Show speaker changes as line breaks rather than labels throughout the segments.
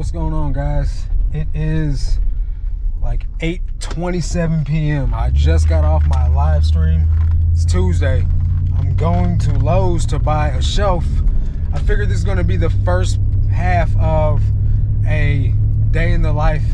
What's going on, guys? It is like 8:27 p.m. I just got off my live stream. It's Tuesday. I'm going to Lowe's to buy a shelf. I figured this is going to be the first half of a day in the life,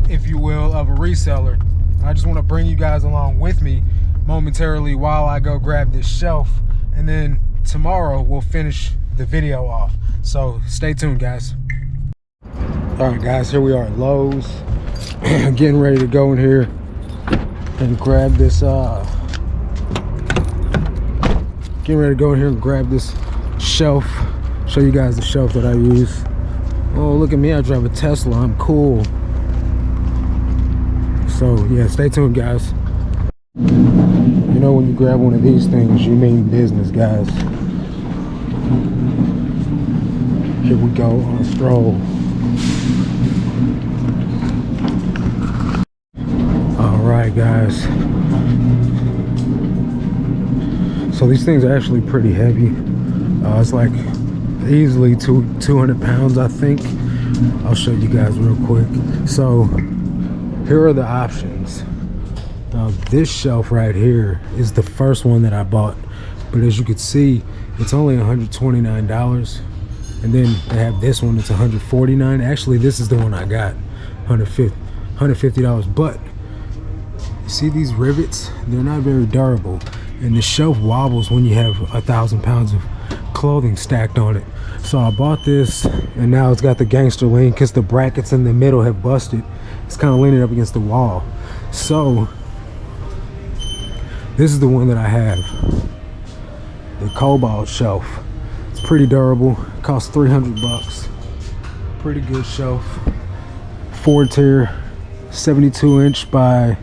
if you will, of a reseller. And I just want to bring you guys along with me momentarily while I go grab this shelf, and then tomorrow we'll finish the video off. So stay tuned, guys. All right, guys, here we are at Lowe's. Getting ready to go in here and grab this shelf. Show you guys the shelf that I use. Oh, look at me, I drive a Tesla, I'm cool. So yeah, stay tuned, guys. You know, when you grab one of these things, you mean business, guys. Here we go on a stroll. All right, guys. So these things are actually pretty heavy. It's like easily 200 pounds, I think. I'll show you guys real quick. So here are the options. Now this shelf right here is the first one that I bought, but as you can see, it's only $129. And then they have this one, it's $149. Actually, this is the one I got, $150. But you see these rivets? They're not very durable, and the shelf wobbles when you have 1,000 pounds of clothing stacked on it. So I bought this, and now it's got the gangster lean because the brackets in the middle have busted. It's kind of leaning up against the wall. So this is the one that I have, the cobalt shelf. It's pretty durable, costs 300 bucks. Pretty good shelf. 4-tier, 72 inch by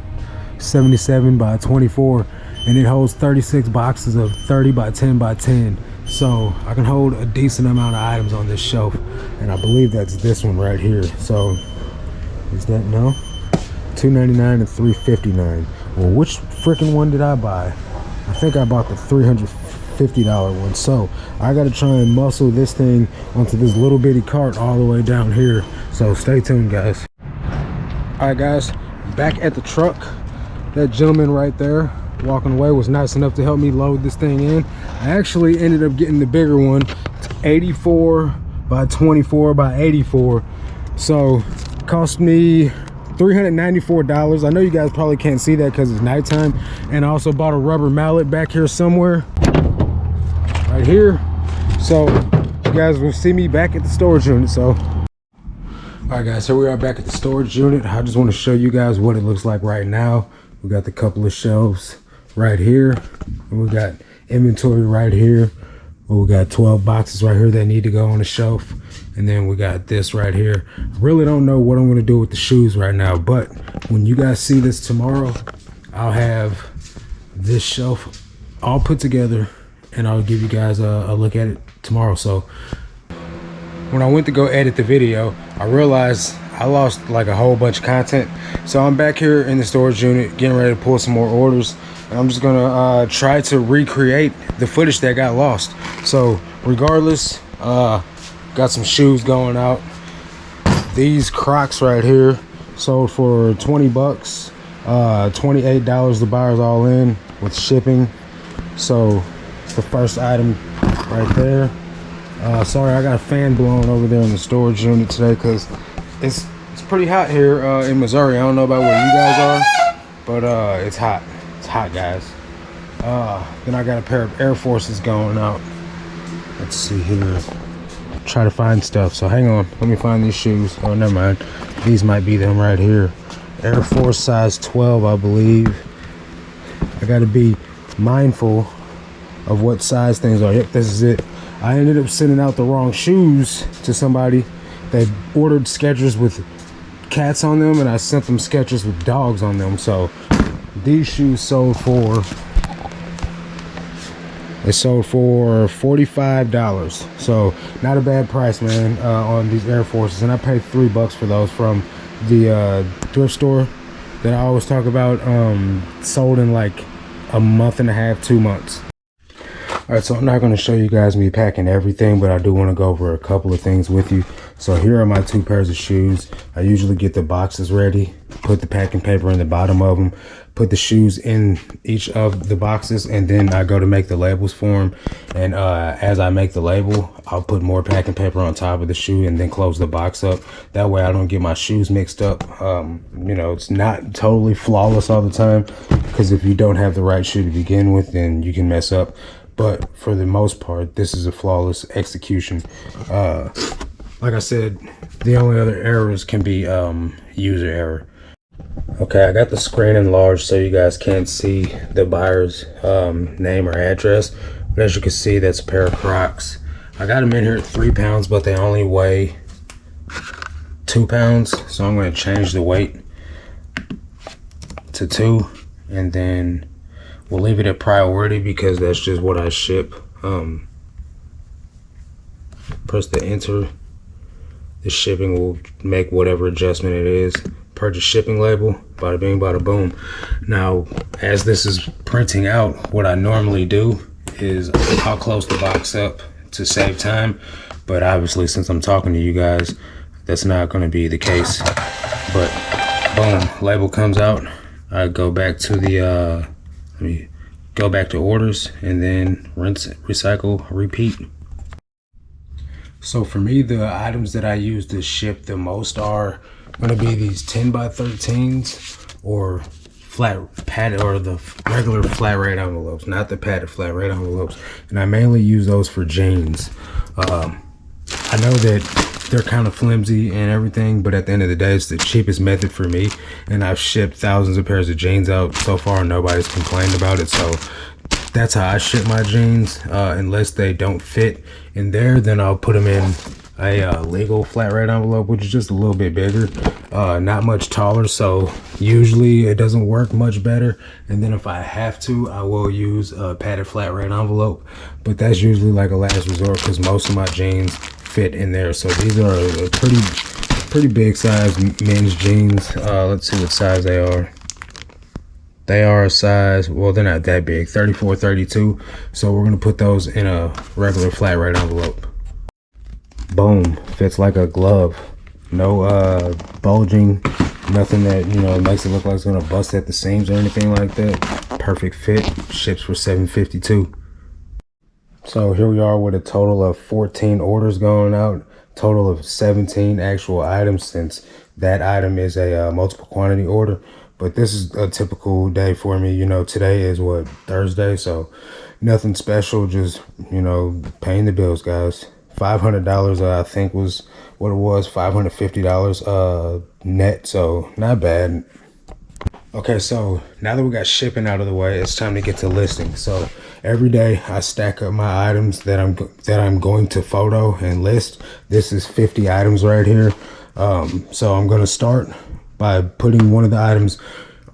77 by 24, and it holds 36 boxes of 30 by 10 by 10. So I can hold a decent amount of items on this shelf, and I believe that's this one right here. So is that, no, $299 and $359. Well, which freaking one did I buy? I think I bought the $350 one. So I gotta try and muscle this thing onto this little bitty cart all the way down here. So stay tuned, guys. All right, guys, back at the truck. That gentleman right there walking away was nice enough to help me load this thing in. I actually ended up getting the bigger one. It's 84 by 24 by 84. So it cost me $394. I know you guys probably can't see that because it's nighttime. And I also bought a rubber mallet back here somewhere, right here. So you guys will see me back at the storage unit. So all right, guys, here we are back at the storage unit. I just want to show you guys what it looks like right now. We got the couple of shelves right here, and we got inventory right here. We got 12 boxes right here that need to go on the shelf, and then we got this right here. I really don't know what I'm going to do with the shoes right now, but when you guys see this tomorrow, I'll have this shelf all put together, and I'll give you guys a look at it tomorrow. So when I went to go edit the video, I realized I lost like a whole bunch of content. So I'm back here in the storage unit getting ready to pull some more orders, and I'm just gonna try to recreate the footage that got lost. So regardless, got some shoes going out. These Crocs right here sold for 20 bucks, $28 the buyers all in with shipping. So it's the first item right there. Sorry, I got a fan blowing over there in the storage unit today because it's pretty hot here in Missouri. I don't know about where you guys are, but it's hot. It's hot, guys. Then I got a pair of Air Forces going out. Let's see here. Try to find stuff. So hang on. Let me find these shoes. Oh, never mind. These might be them right here. Air Force size 12, I believe. I got to be mindful of what size things are. Yep, this is it. I ended up sending out the wrong shoes to somebody that ordered Skechers with cats on them, and I sent them Skechers with dogs on them. So these shoes sold for $45. So not a bad price, man, on these Air Forces. And I paid $3 for those from the thrift store that I always talk about. Sold in like a month and a half, 2 months. All right, so I'm not going to show you guys me packing everything, but I do want to go over a couple of things with you. So here are my 2 pairs of shoes. I usually get the boxes ready, put the packing paper in the bottom of them, put the shoes in each of the boxes, and then I go to make the labels for them. And as I make the label, I'll put more packing paper on top of the shoe and then close the box up. That way I don't get my shoes mixed up. You know, it's not totally flawless all the time, because if you don't have the right shoe to begin with, then you can mess up. But for the most part, this is a flawless execution. Like I said, the only other errors can be user error. Okay, I got the screen enlarged so you guys can't see the buyer's name or address. But as you can see, that's a pair of Crocs. I got them in here at 3 pounds, but they only weigh 2 pounds. So I'm going to change the weight to 2, and then we'll leave it at priority because that's just what I ship. Press the enter. The shipping will make whatever adjustment it is. Purchase shipping label, bada bing, bada boom. Now, as this is printing out, what I normally do is I'll close the box up to save time. But obviously, since I'm talking to you guys, that's not going to be the case. But boom, label comes out. I go back to the, let me go back to orders, and then rinse, recycle, repeat. So for me, the items that I use to ship the most are going to be these 10 by 13s or flat padded, or the regular flat rate envelopes, not the padded flat rate envelopes. And I mainly use those for jeans. I know that they're kind of flimsy and everything, but at the end of the day, it's the cheapest method for me. And I've shipped thousands of pairs of jeans out so far, and nobody's complained about it. So that's how I ship my jeans. Unless they don't fit in there, then I'll put them in a legal flat rate envelope, which is just a little bit bigger, not much taller, so usually it doesn't work much better. And then if I have to, I will use a padded flat rate envelope, but that's usually like a last resort because most of my jeans fit in there. So these are a pretty big size men's jeans. Let's see what size they are. They are a size, well, they're not that big, 34, 32. So we're gonna put those in a regular flat rate envelope. Boom, fits like a glove. No bulging, nothing that, you know, makes it look like it's gonna bust at the seams or anything like that. Perfect fit, ships for $7.52. So here we are with a total of 14 orders going out, total of 17 actual items, since that item is a multiple quantity order. But this is a typical day for me. You know, today is what, Thursday, so nothing special, just, you know, paying the bills, guys. $500 I think was what it was, $550 net, so not bad. Okay, so now that we got shipping out of the way, it's time to get to listing. So every day I stack up my items that I'm going to photo and list. This is 50 items right here. So I'm going to start by putting one of the items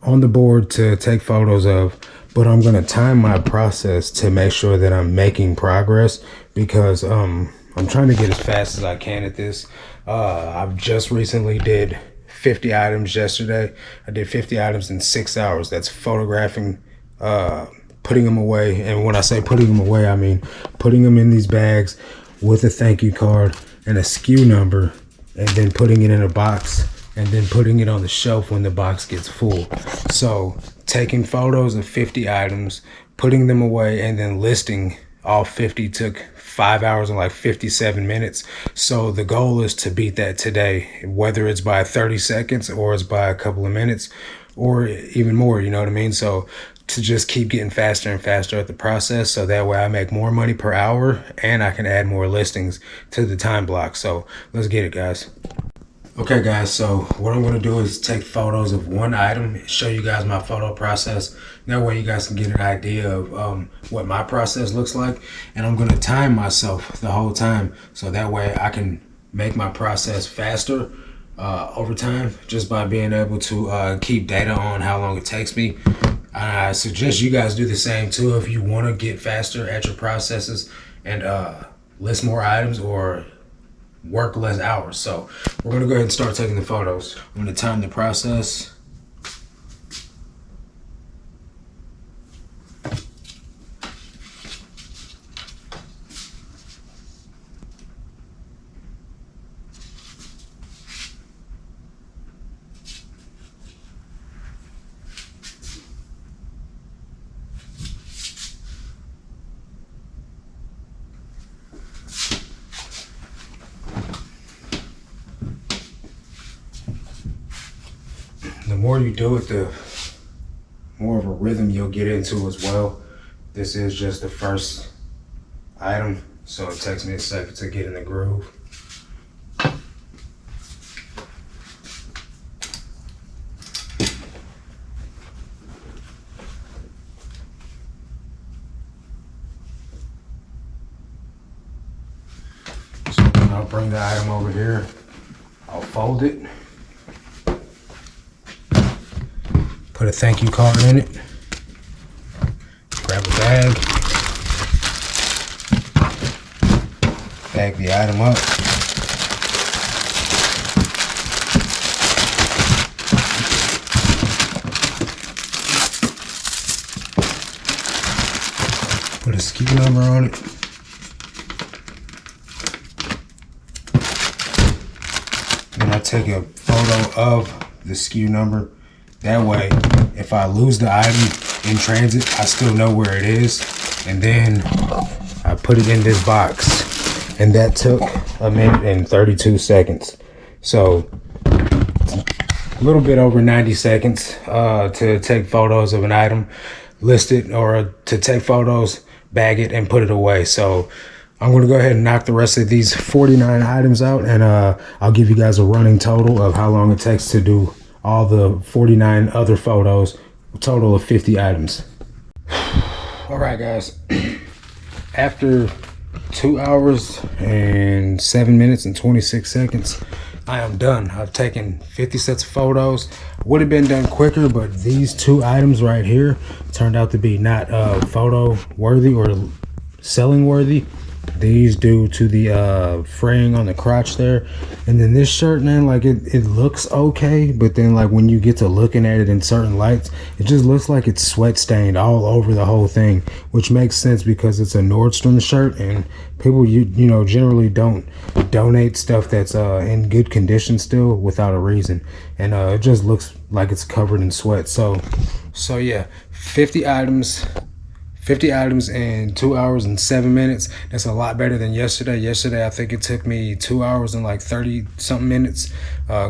on the board to take photos of, but I'm going to time my process to make sure that I'm making progress, because I'm trying to get as fast as I can at this. I've just recently did 50 items yesterday. I did 50 items in 6 hours. That's photographing, putting them away. And when I say putting them away, I mean putting them in these bags with a thank you card and a SKU number, and then putting it in a box, and then putting it on the shelf when the box gets full. So taking photos of 50 items, putting them away, and then listing all 50 took 5 hours and like 57 minutes. So the goal is to beat that today, whether it's by 30 seconds or it's by a couple of minutes or even more, you know what I mean? So to just keep getting faster and faster at the process, so that way I make more money per hour and I can add more listings to the time block. So let's get it, guys. Okay guys, so what I'm going to do is take photos of one item, show you guys my photo process. That way you guys can get an idea of what my process looks like. And I'm going to time myself the whole time, so that way I can make my process faster over time, just by being able to keep data on how long it takes me. I suggest you guys do the same too if you want to get faster at your processes and list more items or work less hours. So we're gonna go ahead and start taking the photos. I'm gonna time the process. the more you do it, the more of a rhythm you'll get into as well. This is just the first item, so it takes me a second to get in the groove. So then I'll bring the item over here, I'll fold it, put a thank you card in it, grab a bag, bag the item up, put a SKU number on it, then I take a photo of the SKU number. That way, if I lose the item in transit, I still know where it is. And then I put it in this box. And that took 1 minute and 32 seconds. So, a little bit over 90 seconds to take photos of an item, list it, or to take photos, bag it, and put it away. So, I'm going to go ahead and knock the rest of these 49 items out. And I'll give you guys a running total of how long it takes to do all the 49 other photos, a total of 50 items. All right, guys, after 2 hours and 7 minutes and 26 seconds, I am done. I've taken 50 sets of photos. Would have been done quicker, but these 2 items right here turned out to be not photo worthy or selling worthy. These due to the fraying on the crotch there. And then this shirt, man, like it looks okay, but then like when you get to looking at it in certain lights, it just looks like it's sweat stained all over the whole thing, which makes sense because it's a Nordstrom shirt, and people you know generally don't donate stuff that's in good condition still without a reason. And it just looks like it's covered in sweat. So yeah, 50 items in 2 hours and 7 minutes. That's a lot better than yesterday. Yesterday, I think it took me 2 hours and like 30 something minutes,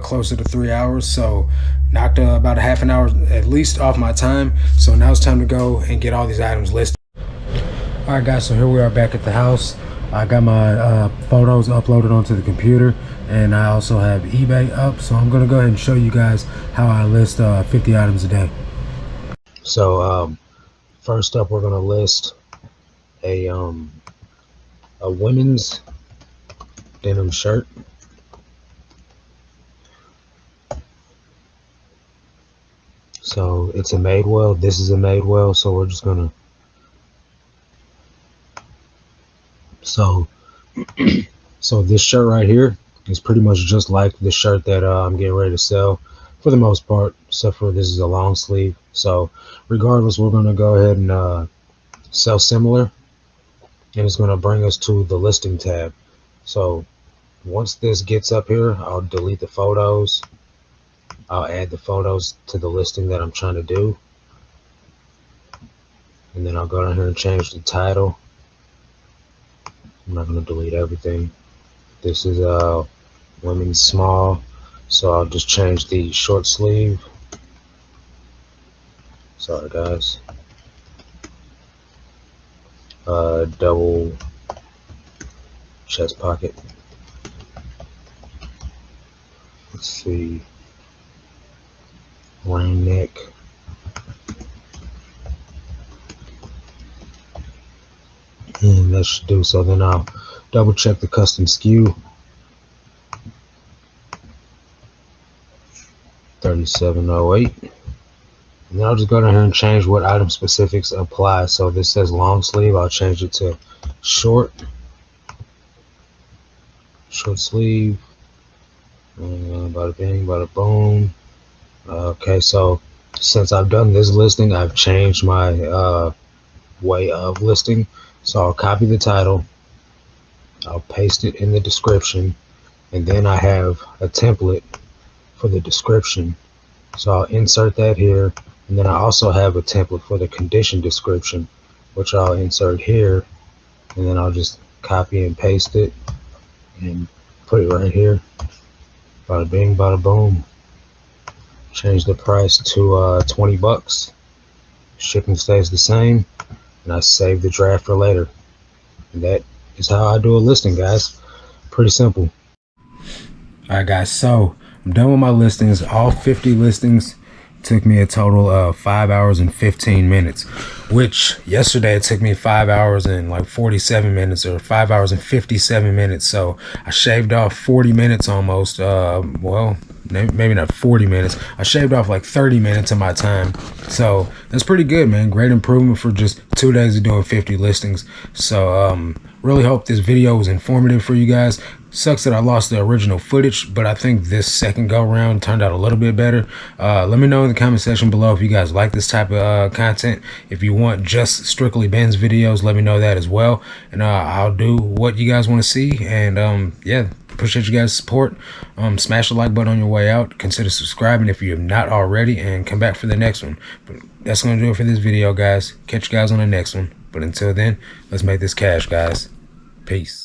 closer to 3 hours. So knocked about a half an hour at least off my time. So now it's time to go and get all these items listed. All right, guys, so here we are back at the house. I got my photos uploaded onto the computer, and I also have eBay up. So I'm gonna go ahead and show you guys how I list 50 items a day. So first up, we're gonna list a women's denim shirt. So it's a Madewell. This is a Madewell. So we're just gonna. So this shirt right here is pretty much just like the shirt that I'm getting ready to sell, for the most part, except for this is a long sleeve. So regardless, we're going to go ahead and sell similar, and it's going to bring us to the listing tab. So once this gets up here, I'll delete the photos. I'll add the photos to the listing that I'm trying to do, and then I'll go down here and change the title. I'm not going to delete everything. This is women's small, so I'll just change the short sleeve. Sorry, guys. Double chest pocket. Let's see. Round neck. And that should do. So then I'll double check the custom SKU. 3708. And then I'll just go down here and change what item specifics apply. So this says long sleeve, I'll change it to short sleeve. Bada bing, bada boom. Okay, so since I've done this listing, I've changed my way of listing. So I'll copy the title, I'll paste it in the description, and then I have a template for the description. So I'll insert that here, and then I also have a template for the condition description, which I'll insert here, and then I'll just copy and paste it and put it right here. Bada bing, bada boom. Change the price to 20 bucks. Shipping stays the same, and I save the draft for later. And that is how I do a listing, guys. Pretty simple. Alright guys, so I'm done with my listings. All 50 listings took me a total of 5 hours and 15 minutes, which yesterday it took me 5 hours and like 47 minutes, or 5 hours and 57 minutes. So I shaved off 40 minutes almost. Well, maybe not 40 minutes. I shaved off like 30 minutes of my time. So that's pretty good, man. Great improvement for just 2 days of doing 50 listings. So really hope this video was informative for you guys. Sucks that I lost the original footage, but I think this second go round turned out a little bit better. Let me know in the comment section below if you guys like this type of content. If you want just strictly Ben's videos, let me know that as well, and I'll do what you guys want to see. And yeah, appreciate you guys' support. Smash the like button on your way out. Consider subscribing if you have not already, and come back for the next one. But that's gonna do it for this video, guys. Catch you guys on the next one. But until then, let's make this cash, guys. Peace.